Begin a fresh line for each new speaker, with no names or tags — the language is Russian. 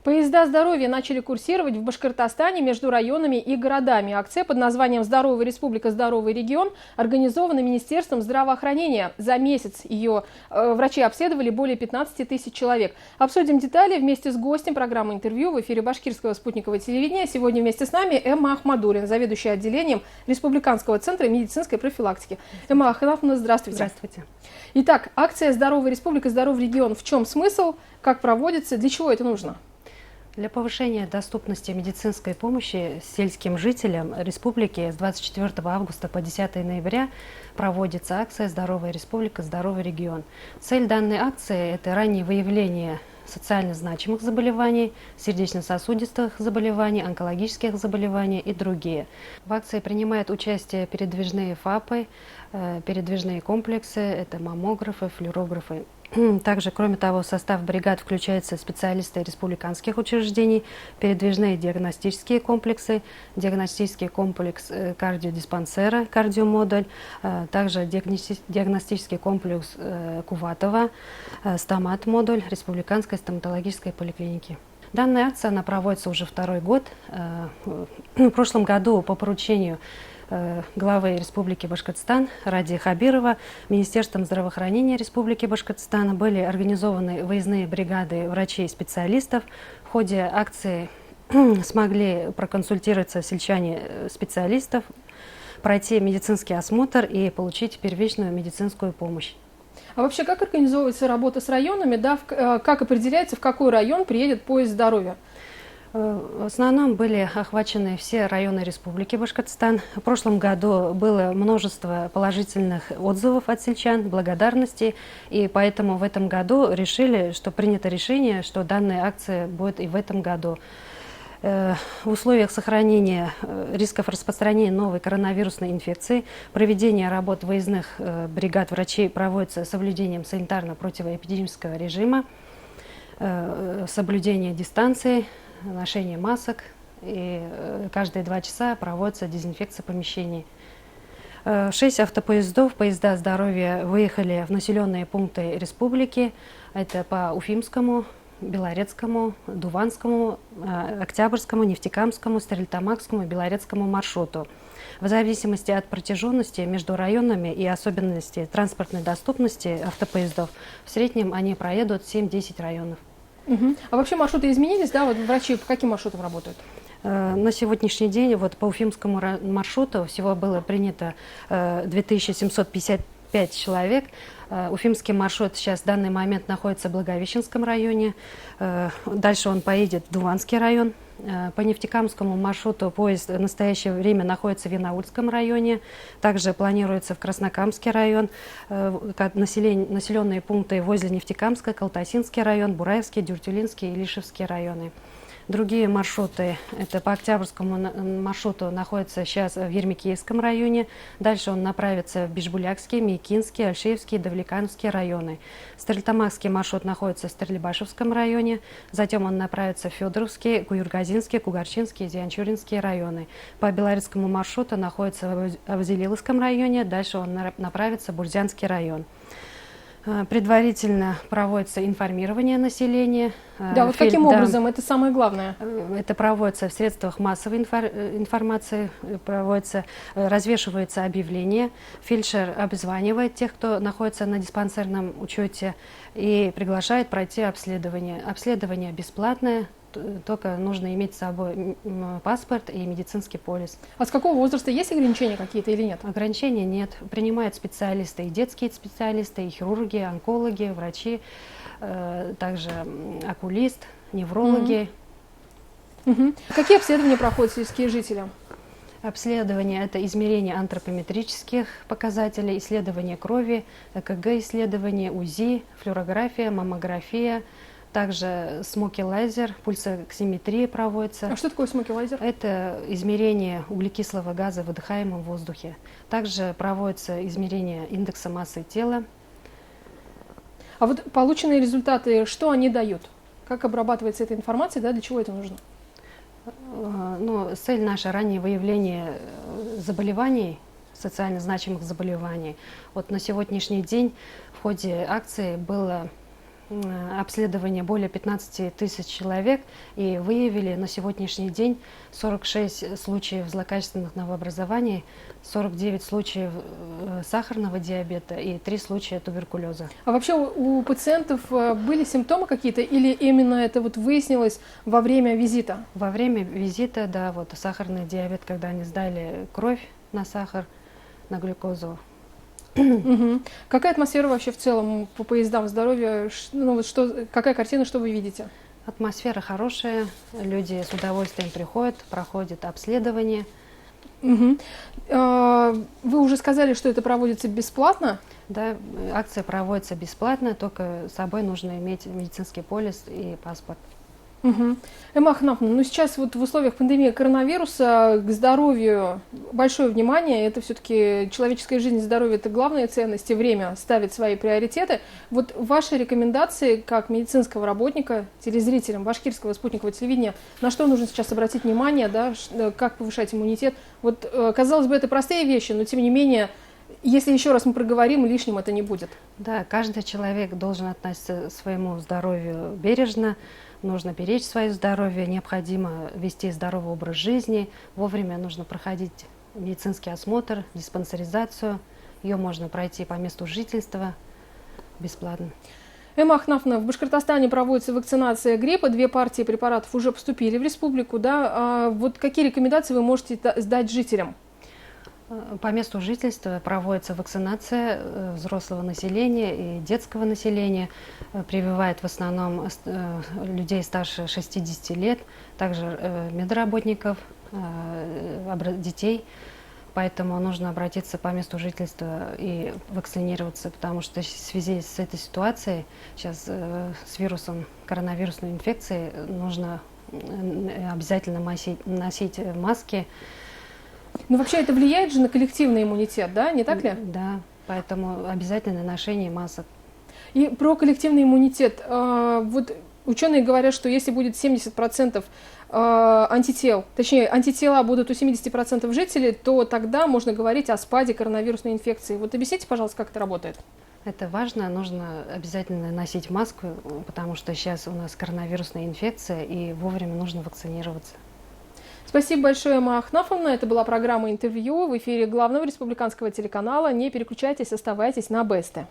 Поезда здоровья начали курсировать в Башкортостане между районами и городами. Акция под названием «Здоровая республика, здоровый регион» организована Министерством здравоохранения. За месяц ее врачи обследовали более 15 тысяч человек. Обсудим детали вместе с гостем программы «Интервью» в эфире Башкирского спутникового телевидения. Сегодня вместе с нами Эмма Ахмадуллина, заведующая отделением Республиканского центра медицинской профилактики. Эмма Ахмадуллина, здравствуйте.
Здравствуйте.
Итак, акция «Здоровая республика, здоровый регион». В чем смысл, как проводится, для чего это нужно?
Для повышения доступности медицинской помощи сельским жителям республики с 24 августа по 10 ноября проводится акция «Здоровая республика, здоровый регион». Цель данной акции – это раннее выявление социально значимых заболеваний, сердечно-сосудистых заболеваний, онкологических заболеваний и другие. В акции принимают участие передвижные ФАПы, передвижные комплексы, это маммографы, флюорографы. Также, кроме того, в состав бригад включаются специалисты республиканских учреждений, передвижные диагностические комплексы, диагностический комплекс кардиодиспансера, кардиомодуль, также диагностический комплекс Куватова, стомат-модуль республиканской стоматологической поликлиники. Данная акция она проводится уже второй год. В прошлом году по поручению главы Республики Башкортостан Ради Хабирова Министерством здравоохранения Республики Башкортостан были организованы выездные бригады врачей и специалистов. В ходе акции смогли проконсультироваться сельчане специалистов, пройти медицинский осмотр и получить первичную медицинскую помощь.
А вообще, как организовывается работа с районами, да, как определяется, в какой район приедет поезд здоровья?
В основном были охвачены все районы Республики Башкортостан. В прошлом году было множество положительных отзывов от сельчан, благодарности, и поэтому в этом году принято решение, что данная акция будет и в этом году. В условиях сохранения рисков распространения новой коронавирусной инфекции проведение работ выездных бригад врачей проводится с соблюдением санитарно-противоэпидемического режима, соблюдение дистанции, ношение масок, и каждые 2 часа проводится дезинфекция помещений. 6 автопоездов, поезда здоровья выехали в населенные пункты республики. Это по Уфимскому, Белорецкому, Дуванскому, Октябрьскому, Нефтекамскому, Стерлитамакскому и Белорецкому маршруту. В зависимости от протяженности между районами и особенностей транспортной доступности автопоездов, в среднем они проедут 7-10 районов.
А вообще маршруты изменились, да? Вот врачи по каким маршрутам работают?
На сегодняшний день вот по Уфимскому маршруту всего было принято 2755 человек. Уфимский маршрут сейчас в данный момент находится в Благовещенском районе. Дальше он поедет в Дуванский район. По Нефтекамскому маршруту поезд в настоящее время находится в Янаульском районе. Также планируется в Краснокамский район. Населенные пункты возле Нефтекамска, Калтасинский район, Бураевский, Дюртюлинский и Лишевский районы. Другие маршруты, это по Октябрьскому маршруту, находится сейчас в Ермекеевском районе. Дальше он направится в Бишбулякский, Мейкинский, Альшеевский, Давлекановский районы. Стерлитамакский маршрут находится в Стерлибашевском районе. Затем он направится в Федоровский, Куюргазинский, Кугарчинский и Зианчуринские районы. По Белорецкому маршруту находится в Авзелиловском районе. Дальше он направится в Бурзянский район. Предварительно проводится информирование населения.
Да, вот каким образом? Это самое главное.
Это проводится в средствах массовой информации, развешиваются объявления. Фельдшер обзванивает тех, кто находится на диспансерном учете, и приглашает пройти обследование. Обследование бесплатное, только нужно иметь с собой паспорт и медицинский полис.
А с какого возраста есть ограничения какие-то или нет?
Ограничений нет. Принимают специалисты, и детские специалисты, и хирурги, онкологи, врачи, также окулист, неврологи.
Какие обследования проходят сельские жители?
Обследование – это измерение антропометрических показателей, исследование крови, ЭКГ-исследование, УЗИ, флюорография, маммография. Также смоки-лазер, пульсоксиметрия проводится.
А что такое смоки-лазер?
Это измерение углекислого газа в выдыхаемом воздухе. Также проводится измерение индекса массы тела.
А вот полученные результаты, что они дают? Как обрабатывается эта информация, да, для чего это нужно?
Цель наша – раннее выявление заболеваний, социально значимых заболеваний. Вот на сегодняшний день в ходе акции было обследование более 15 тысяч человек и выявили на сегодняшний день 46 случаев злокачественных новообразований, 49 случаев сахарного диабета и 3 случая туберкулеза.
А вообще у пациентов были симптомы какие-то или именно это вот выяснилось во время визита?
Во время визита, да, вот сахарный диабет, когда они сдали кровь на сахар, на глюкозу.
Мгм. Какая атмосфера вообще в целом по поездам здоровья? Ну, вот какая картина, что вы видите?
Атмосфера хорошая, люди с удовольствием приходят, проходят обследование.
Мгм. Вы уже сказали, что это проводится бесплатно.
Да, акция проводится бесплатно, только с собой нужно иметь медицинский полис и паспорт.
Мгм. Эмма Ахнафовна, ну сейчас вот в условиях пандемии коронавируса к здоровью большое внимание. Это все-таки человеческая жизнь и здоровье – это главная ценность, и время ставит свои приоритеты. Вот ваши рекомендации как медицинского работника, телезрителям башкирского спутникового телевидения, на что нужно сейчас обратить внимание, да, как повышать иммунитет? Вот, казалось бы, это простые вещи, но тем не менее, если еще раз мы проговорим, лишним это не будет.
Да, каждый человек должен относиться к своему здоровью бережно, нужно беречь свое здоровье, необходимо вести здоровый образ жизни, вовремя нужно проходить медицинский осмотр, диспансеризацию, ее можно пройти по месту жительства бесплатно.
Эмма Ахнафовна, в Башкортостане проводится вакцинация гриппа, 2 партии препаратов уже поступили в республику, да? Вот какие рекомендации вы можете дать жителям?
По месту жительства проводится вакцинация взрослого населения и детского населения. Прививает в основном людей старше 60 лет, также медработников, детей. Поэтому нужно обратиться по месту жительства и вакцинироваться, потому что в связи с этой ситуацией, сейчас с вирусом коронавирусной инфекции, нужно обязательно носить маски.
Ну, вообще это влияет же на коллективный иммунитет, да, не так ли?
Да, поэтому обязательно ношение масок.
И про коллективный иммунитет. Вот ученые говорят, что если будет 70% антител, точнее, антитела будут у 70% жителей, то тогда можно говорить о спаде коронавирусной инфекции. Вот объясните, пожалуйста, как это работает.
Это важно, нужно обязательно носить маску, потому что сейчас у нас коронавирусная инфекция, и вовремя нужно вакцинироваться.
Спасибо большое, Эмма Ахнафовна. Это была программа «Интервью» в эфире главного республиканского телеканала. Не переключайтесь, оставайтесь на БСТ.